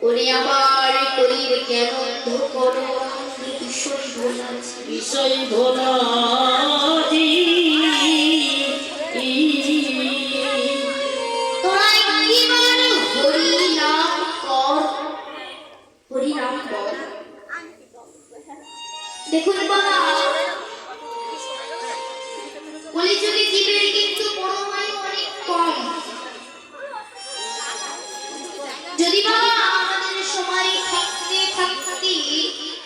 ওরে আমার কলির কেন করো বিষয় ভোলাজি তোরা একবার হরিনাম কর, হরিনাম কর। দেখুন বাবা, কলিযুগে জীবের কিন্তু পরমায়ু অনেক কম। যদি বাবা আমাদের সময় থাকতে থাকতে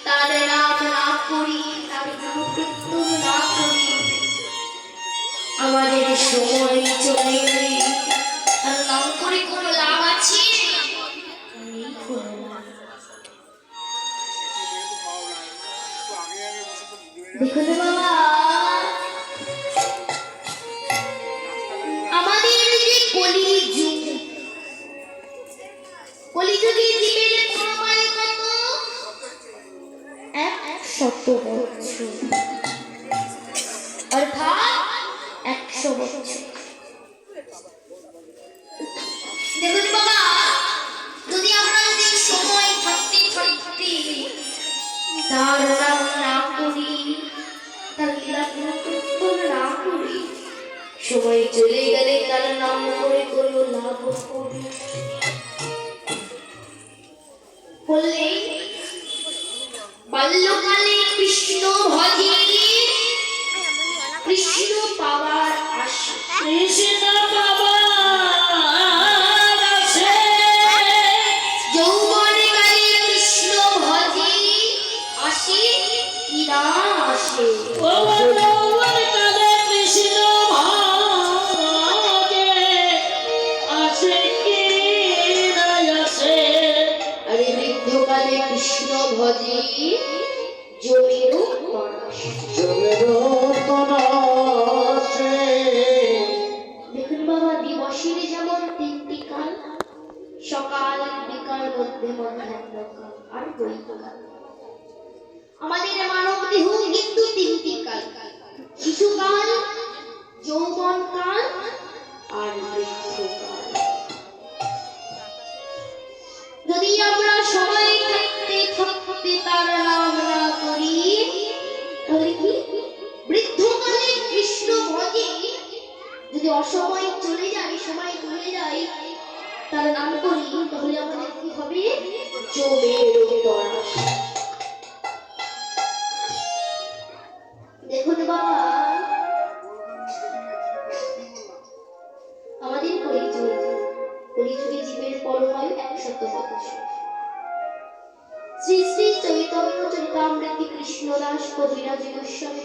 তার নাম না করি, তার নাম কীর্তন না করি, আমাদের সময় চলে গেলে তার নাম করে কোনো লাভ আছে? দেখুন বাবা, আমাদের যে কলিযুগ, কলিযুগে জীবের পরমায়ু কত? 100 বছর, অর্থাৎ 100 বছর। দেখুন বাবা, যদি আমরা এই সময় থাকতে থাকতে তার নাম না করি, তার লীলা কীর্তন না করি, সময় চলে গেলে তার নাম করে কোনো লাভ করি বললে বাল্যকালে কৃষ্ণ ভজে কৃষ্ণ পাওয়ার আশা, কৃষ্ণ পাওয়ার আশা, যৌবনে কালে কৃষ্ণ ভজে আসে কি না আসে, যৌবনে কালে কৃষ্ণ ভজে আসে কি না আসে, আরে বৃদ্ধকালে কৃষ্ণ ভজে জমিরও তনাশে। দেখুন বাবা, দিবসের যেমন 3টি কাল, সকাল বিকাল মধ্যে মধ্যাহ্ন কাল আর বৈকাল। আমাদের মানব দেহ কিন্তু 3টি কাল, শিশুকাল, যৌবনকাল আর বৃদ্ধকাল। যদি আমরা সময় থাকতে থাকতে তার নাম না করি, তাহলে কি বৃদ্ধকালে কৃষ্ণ ভজে, যদি অসময় চলে যায়, সময় চলে যায়, তার নাম করি, তাহলে আমাদের কি হবে? জমের তরাস। দেখুন বাবা, আমাদের কলিযুগ, কলিযুগে জীবের পরমায়ু 100 বছর। শ্রী শ্রী চৈতন্য চরিতামৃতে কৃষ্ণদাস কবিরাজ গোস্বামী